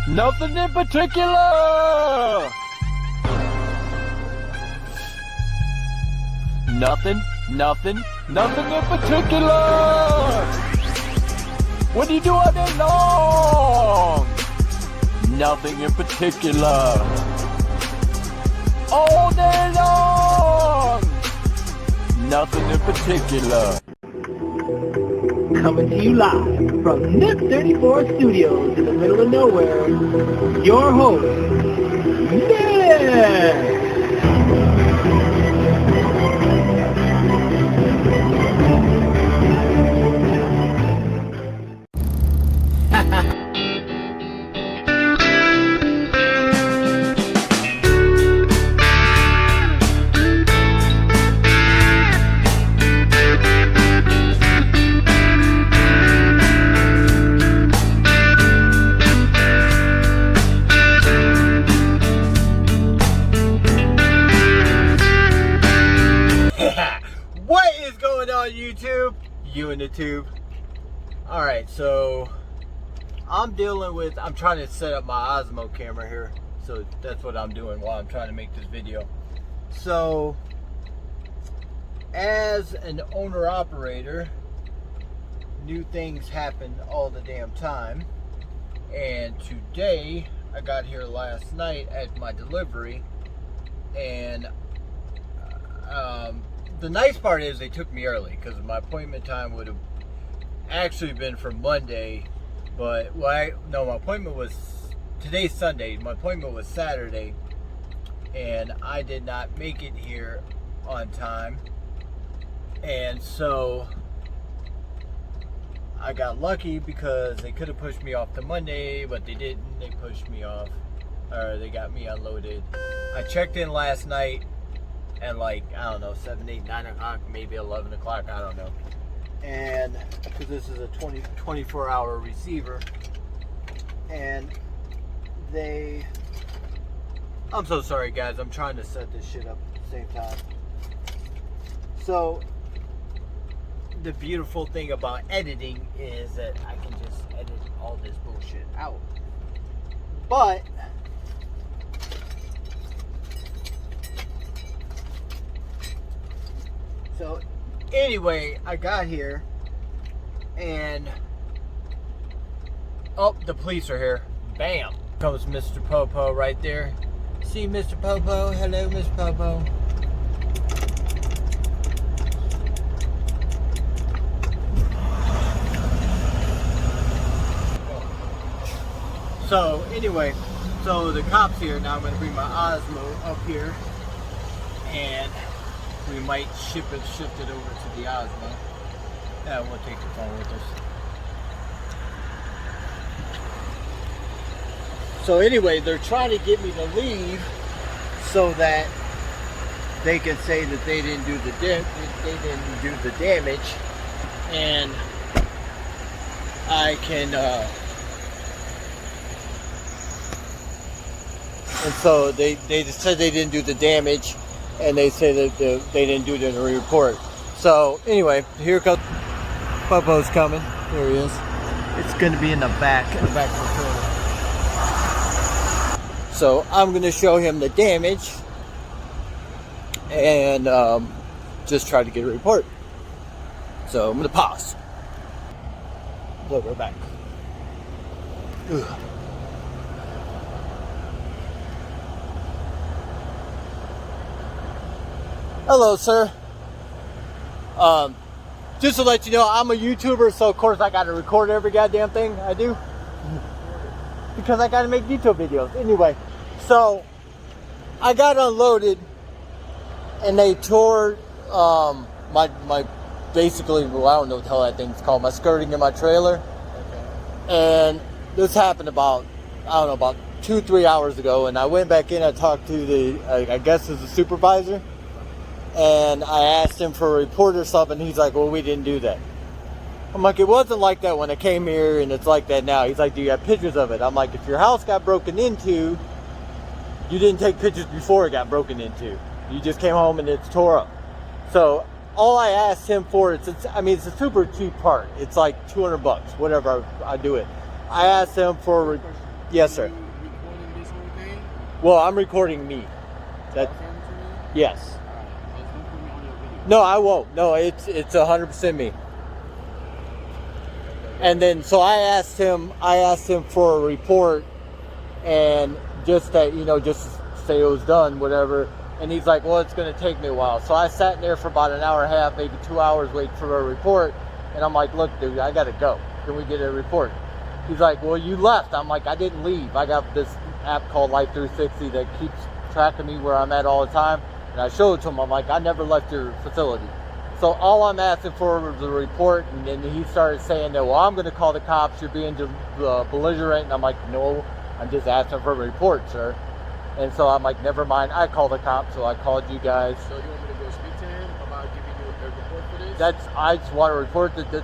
Nothing in particular. Nothing in particular. What do you do all day long? Nothing in particular. All day long. Nothing in particular. Coming to you live from NIP 34 Studios in the middle of nowhere, your host, Nick! What is going on, YouTube? You in the tube. Alright, so I'm trying to set up my Osmo camera here. So that's what I'm doing while I'm trying to make this video. So as an owner operator, new things happen all the damn time. And today, I got here last night at my delivery, and the nice part is they took me early, because my appointment time would have actually been for Monday, but my appointment was, today's Sunday, my appointment was Saturday, and I did not make it here on time, and so I got lucky because they could have pushed me off to Monday, but they didn't. They pushed me off, or they got me unloaded. I checked in last night at like, I don't know, 7, 8, 9 o'clock, maybe 11 o'clock, I don't know. And because this is a 24-hour receiver, and I'm so sorry guys, I'm trying to set this shit up at the same time. So the beautiful thing about editing is that I can just edit all this bullshit out. But so anyway, I got here and oh, the police are here. Bam! Comes Mr. Popo right there. See Mr. Popo? Hello, Mr. Popo. So anyway, so the cops here. Now I'm going to bring my Osmo up here, and we might shift it over to the Osmo. Yeah, we'll take the phone with us. So anyway, they're trying to get me to leave so that they can say that they didn't do the damage, and I can. And so they just said they didn't do the damage, and they say that they didn't do it in the report. So anyway, here comes Popo's coming. There he is. It's going to be in the back of the trailer. So I'm going to show him the damage and just try to get a report. So I'm going to pause. Look, we're back. Ugh. Hello, sir. Just to let you know, I'm a YouTuber, so of course I gotta record every goddamn thing I do. Because I gotta make YouTube videos. Anyway, so I got unloaded and they tore my basically, well, I don't know what the hell that thing's called, my skirting in my trailer. Okay. And this happened about 2-3 hours ago, and I went back in, I talked to the, I guess it's the supervisor. And I asked him for a report or something. He's like, well, we didn't do that. I'm like, it wasn't like that when I came here, and it's like that now. He's like, do you have pictures of it? I'm like, if your house got broken into, you didn't take pictures before it got broken into. You just came home and it's tore up. So all I asked him for, it's a super cheap part. It's like $200, whatever I do it. I asked him for, Yes, sir. You recording this whole thing? Well, I'm recording me. That, Send it to me? yes. Alright, just don't put me on your video. No, I won't. No, it's 100% me. And then so I asked him for a report, and just that, you know, just say it was done, whatever. And he's like, well, it's going to take me a while. So I sat in there for about an hour and a half, maybe 2 hours waiting for a report. And I'm like, look, dude, I got to go. Can we get a report? He's like, well, you left. I'm like, I didn't leave. I got this app called Life 360 that keeps track of me where I'm at all the time. And I showed it to him. I'm like, I never left your facility. So all I'm asking for was a report. And then he started saying that, well, I'm going to call the cops. You're being belligerent. And I'm like, no, I'm just asking for a report, sir. And so I'm like, never mind. I called the cops, so I called you guys. So you want me to go speak to him about giving you a report for this? I just want to report that this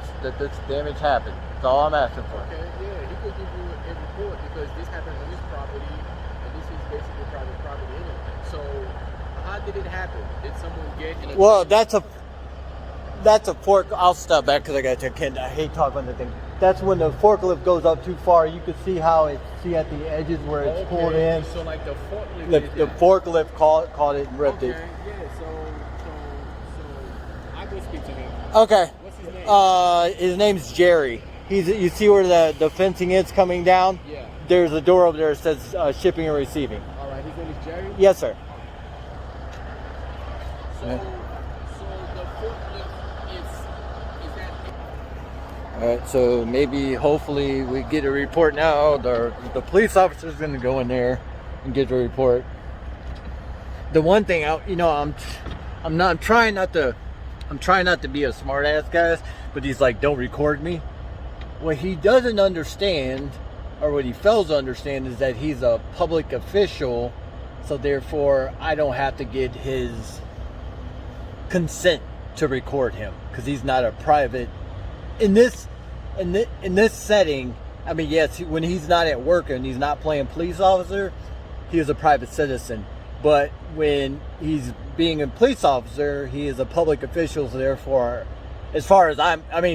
damage happened. That's all I'm asking for. Okay, yeah, he could give you a report because this happened on his property, and this is basically private property anyway. So how did it happen? Did someone get in a... Well, that's a fork. I'll step back because I got to take Ken. I hate talking on the thing. That's when the forklift goes up too far. You can see how at the edges where it's pulled in. So like the forklift. The forklift caught it and ripped it. Yeah. So I go speak to him. Okay. What's his name? His name's Jerry. You see where the fencing is coming down? Yeah. There's a door over there that says shipping and receiving. All right. His name is Jerry. Yes, sir. So the forklift is that? All right, so maybe, hopefully, we get a report now. The police officer's going to go in there and get the report. The one thing, I'm trying not to be a smart ass, guys. But he's like, don't record me. What he doesn't understand, or what he fails to understand, is that he's a public official, so therefore I don't have to get his consent to record him because he's not a private. In this setting, I mean, yes, when he's not at work and he's not playing police officer, he is a private citizen. But when he's being a police officer, he is a public official. So therefore, as far as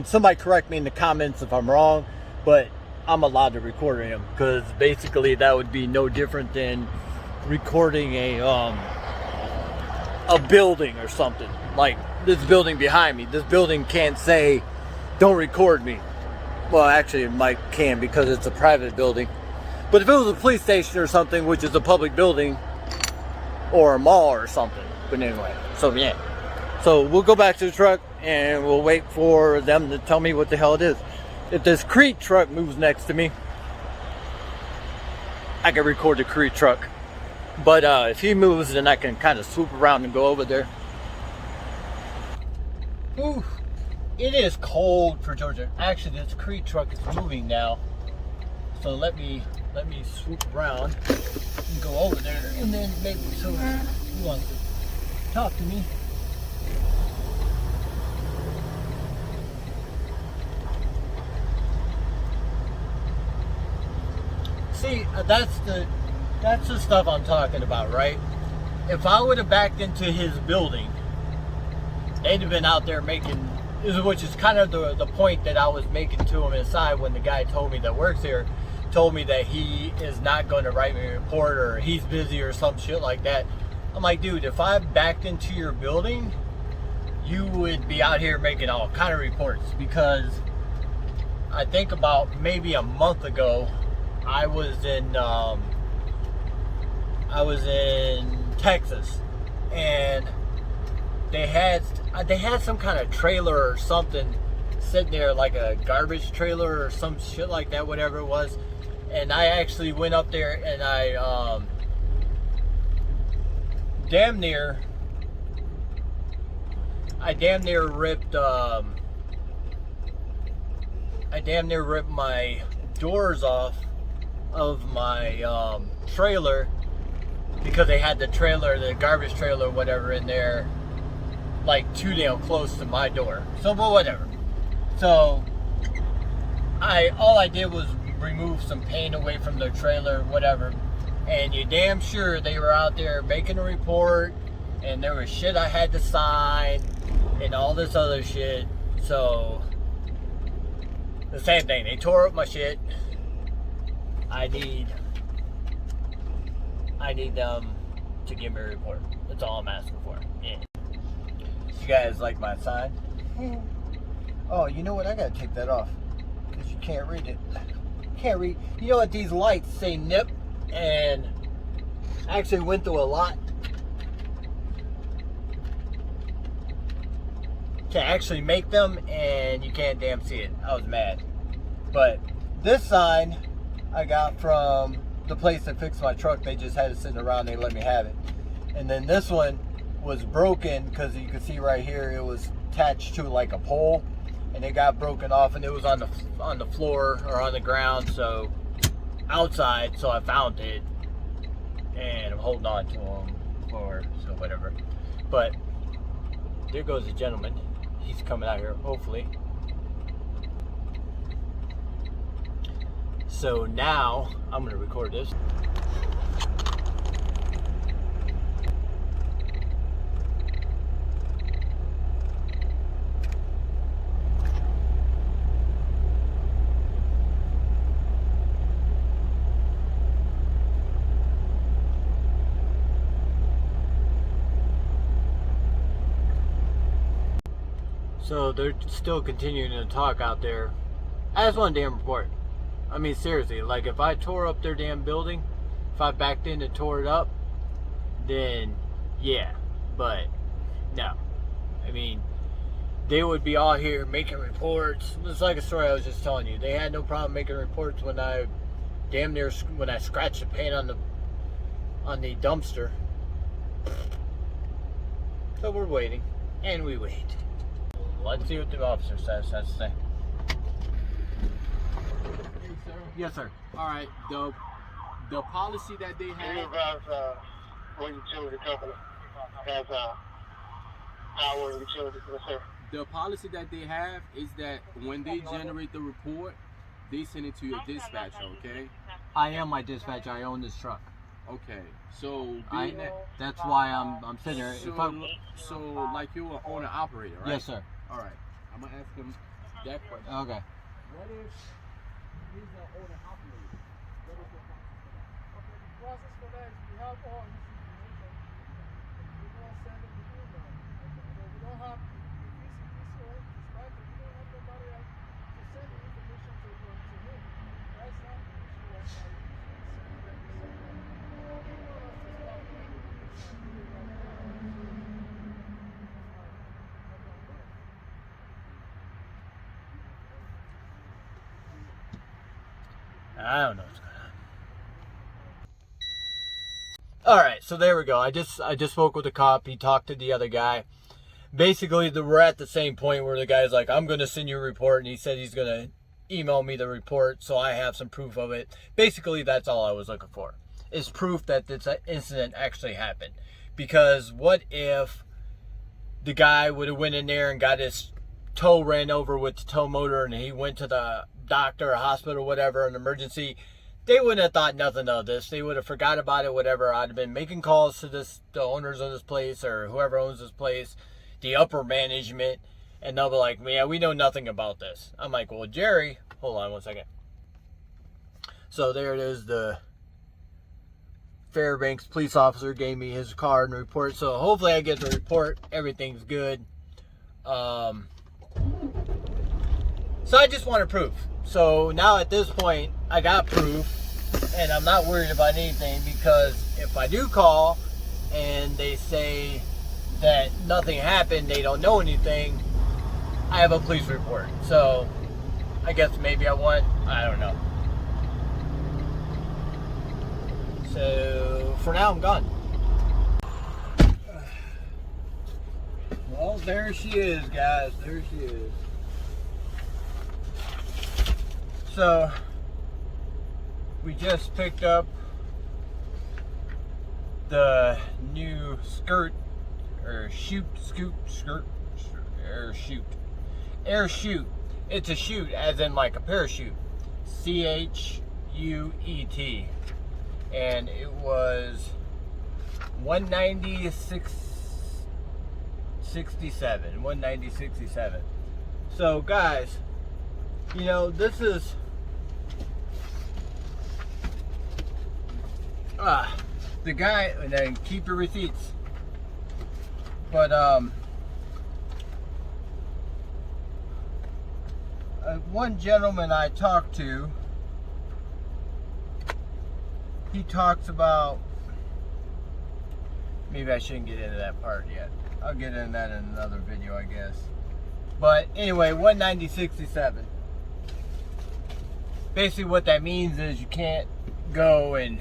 somebody correct me in the comments if I'm wrong, but I'm allowed to record him because basically that would be no different than recording a building or something. Like this building behind me. This building can't say, don't record me. Well, actually it might can because it's a private building. But if it was a police station or something, which is a public building, or a mall or something. But anyway, so yeah. So we'll go back to the truck and we'll wait for them to tell me what the hell it is. If this Crete truck moves next to me, I can record the Crete truck. But if he moves, then I can kind of swoop around and go over there. Ooh, it is cold for Georgia. Actually, this Crete truck is moving now. So let me swoop around and go over there, and then maybe so he wants to talk to me. See, that's the stuff I'm talking about, right? If I would have backed into his building, they'd have been out there making, which is kind of the point that I was making to him inside when the guy told me that works here, told me that he is not going to write me a report or he's busy or some shit like that. I'm like, dude, if I backed into your building, you would be out here making all kind of reports, because I think about maybe a month ago, I was in Texas, and they had some kind of trailer or something sitting there, like a garbage trailer or some shit like that, whatever it was. And I actually went up there and I damn near ripped my doors off of my trailer, because they had the garbage trailer, whatever, in there, like too damn close to my door. So, but whatever. So all I did was remove some paint away from the trailer, whatever. And you damn sure they were out there making a report, and there was shit I had to sign and all this other shit. So the same thing, they tore up my shit. I need I need them to give me a report. That's all I'm asking for. Yeah. You guys like my sign? Oh, you know what? I gotta take that off because you can't read it. Can't read. You know what? These lights say nip, and I actually went through a lot to actually make them, and you can't damn see it. I was mad. But this sign I got from the place that fixed my truck. They just had it sitting around. They let me have it. And then this one was broken because you can see right here it was attached to like a pole, and it got broken off, and it was on the floor or on the ground, so outside. So I found it, and I'm holding on to them for so whatever. But there goes the gentleman. He's coming out here, hopefully. So now I'm gonna record this. So they're still continuing to talk out there. I just want a damn report. I mean, seriously, like if I tore up their damn building, if I backed in and tore it up, then yeah. But no. I mean, they would be all here making reports. It's like a story I was just telling you. They had no problem making reports when I damn near when I scratched the paint on the dumpster. So we're waiting, and we wait. Let's see what the officer has to say. Hey, sir. Yes, sir. All right. The policy that they have. One utility company has our utility, yes, sir. The policy that they have is that when they generate the report, they send it to your dispatcher. Okay. I am my dispatcher. I own this truck. Okay. So That's why I'm sitting here. So like you're an owner operator, right? Yes, sir. All right. I'm gonna ask him that question. Okay. What if he's an owner operator? What is the process for that? Okay, the process for that is we have all his information. We don't send it to him. So we don't have, if he's or dispatcher, we don't have nobody else to send the information to him. That's not the issue right now. We want us to stop doing it because we really right now. I don't know what's going on. All right, so there we go. I just spoke with the cop. He talked to the other guy. Basically, we're at the same point where the guy's like, "I'm going to send you a report," and he said he's going to email me the report so I have some proof of it. Basically, that's all I was looking for, is proof that this incident actually happened. Because what if the guy would have went in there and got his toe ran over with the tow motor, and he went to the doctor or hospital, whatever, an emergency? They wouldn't have thought nothing of this. They would have forgot about it, whatever. I'd have been making calls to the owners of this place or whoever owns this place, the upper management, and they'll be like, "Yeah, we know nothing about this." I'm like, "Well, Jerry," hold on one second. So there it is. The Fairbanks police officer gave me his card and report. So hopefully I get the report. Everything's good. So I just wanted proof. So now at this point, I got proof, and I'm not worried about anything, because if I do call and they say that nothing happened, they don't know anything, I have a police report. So I guess maybe I don't know. So for now, I'm gone. Well, there she is, guys. There she is. So we just picked up the new air chute. It's a chute, as in like a parachute. CHUET. And it was $190.67. So guys, you know, this the guy, and then keep your receipts. But one gentleman I talked to, he talks about, maybe I shouldn't get into that part yet. I'll get into that in another video, I guess. But anyway, 190.67. Basically what that means is you can't go, and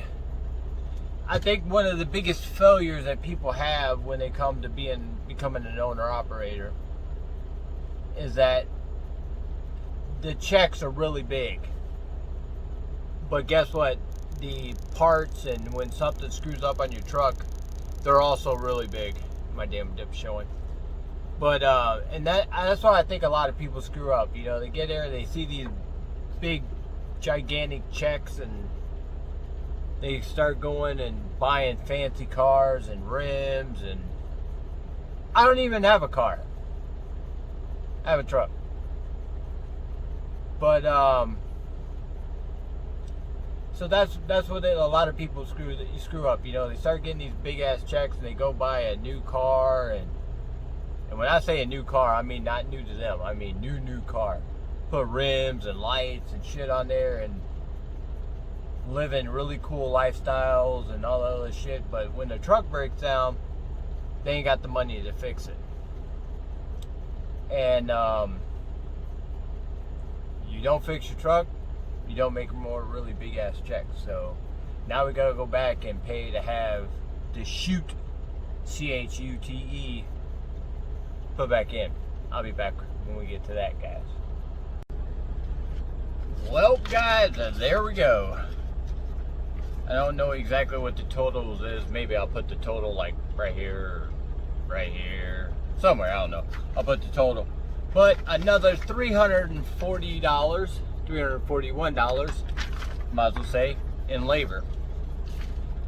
I think one of the biggest failures that people have when they come to becoming an owner-operator is that the checks are really big. But guess what? The parts, and when something screws up on your truck, they're also really big. My damn dip's showing. But and that's why I think a lot of people screw up. You know, they get there and they see these big, gigantic checks, and they start going and buying fancy cars and rims. And I don't even have a car. I have a truck. But so that's what a lot of people screw up. You know, they start getting these big ass checks and they go buy a new car, and when I say a new car, I mean not new to them. I mean new car. Put rims and lights and shit on there and live in really cool lifestyles and all that other shit. But when the truck breaks down, they ain't got the money to fix it. And you don't fix your truck, you don't make more really big ass checks. So now we gotta go back and pay to have the chute, CHUTE, put back in. I'll be back when we get to that, guys. Well, guys, there we go. I don't know exactly what the totals is. Maybe I'll put the total like right here, somewhere. I don't know. I'll put the total. But another $340, $341, might as well say, in labor.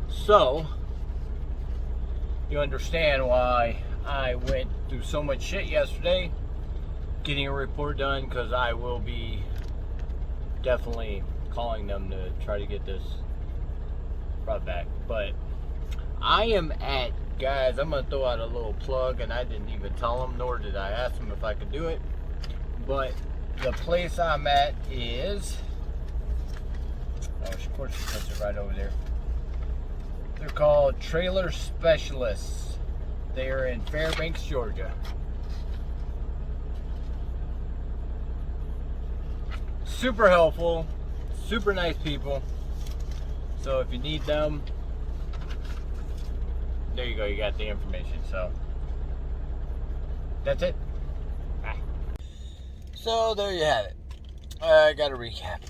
So, you understand why I went through so much shit yesterday getting a report done, because I will be definitely calling them to try to get this brought back. But I am at, guys, I'm going to throw out a little plug, and I didn't even tell them, nor did I ask them if I could do it. But the place I'm at is, oh, of course it puts it right over there. They're called Trailer Specialists. They are in Fairbanks, Georgia. Super helpful, super nice people. So if you need them, there you go, you got the information. So that's it. Bye. So there you have it. I got a recap.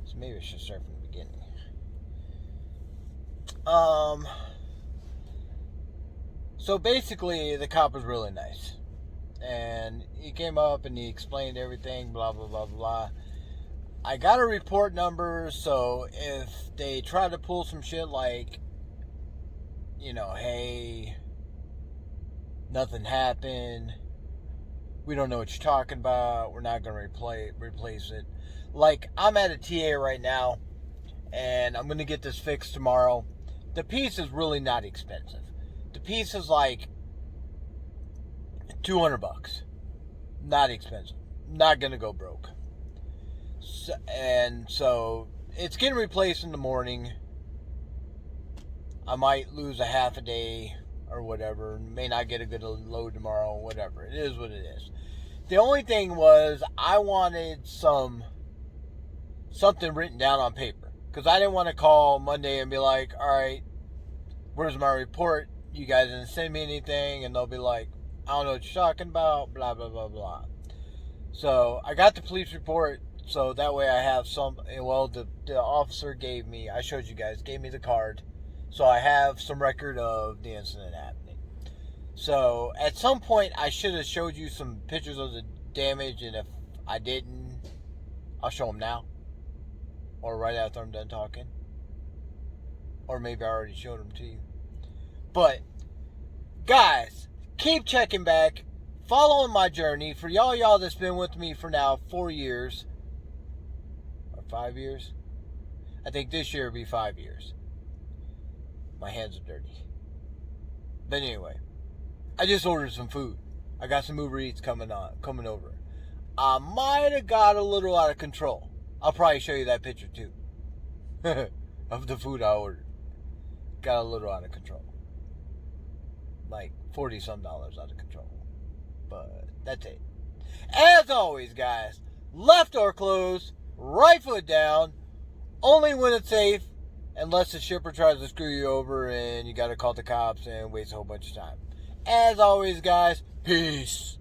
So maybe I should start from the beginning. So basically the cop was really nice. And he came up and he explained everything, blah, blah, blah, blah. I got a report number, so if they try to pull some shit like, you know, hey, nothing happened, we don't know what you're talking about, we're not going to replace it. Like, I'm at a TA right now, and I'm going to get this fixed tomorrow. The piece is really not expensive. The piece is like $200. Not expensive. Not going to go broke. So it's getting replaced in the morning. I might lose a half a day or whatever. May not get a good load tomorrow, whatever. It is what it is. The only thing was I wanted something written down on paper, because I didn't want to call Monday and be like, all right, where's my report? You guys didn't send me anything. And they'll be like, I don't know what you're talking about, blah, blah, blah, blah. So I got the police report, so that way I have some, well, the officer gave me, I showed you guys, gave me the card. So I have some record of the incident happening. So at some point I should have showed you some pictures of the damage, and if I didn't, I'll show them now. Or right after I'm done talking. Or maybe I already showed them to you. But, guys, keep checking back, following my journey. For y'all that's been with me for now 4 years, or 5 years, I think this year will be 5 years. My hands are dirty. But anyway, I just ordered some food. I got some Uber Eats coming over. I might have got a little out of control. I'll probably show you that picture too. Of the food I ordered. Got a little out of control. Like $40-some out of control. But that's it. As always, guys, left door closed, right foot down, only when it's safe, unless the shipper tries to screw you over and you gotta call the cops and waste a whole bunch of time. As always, guys, peace.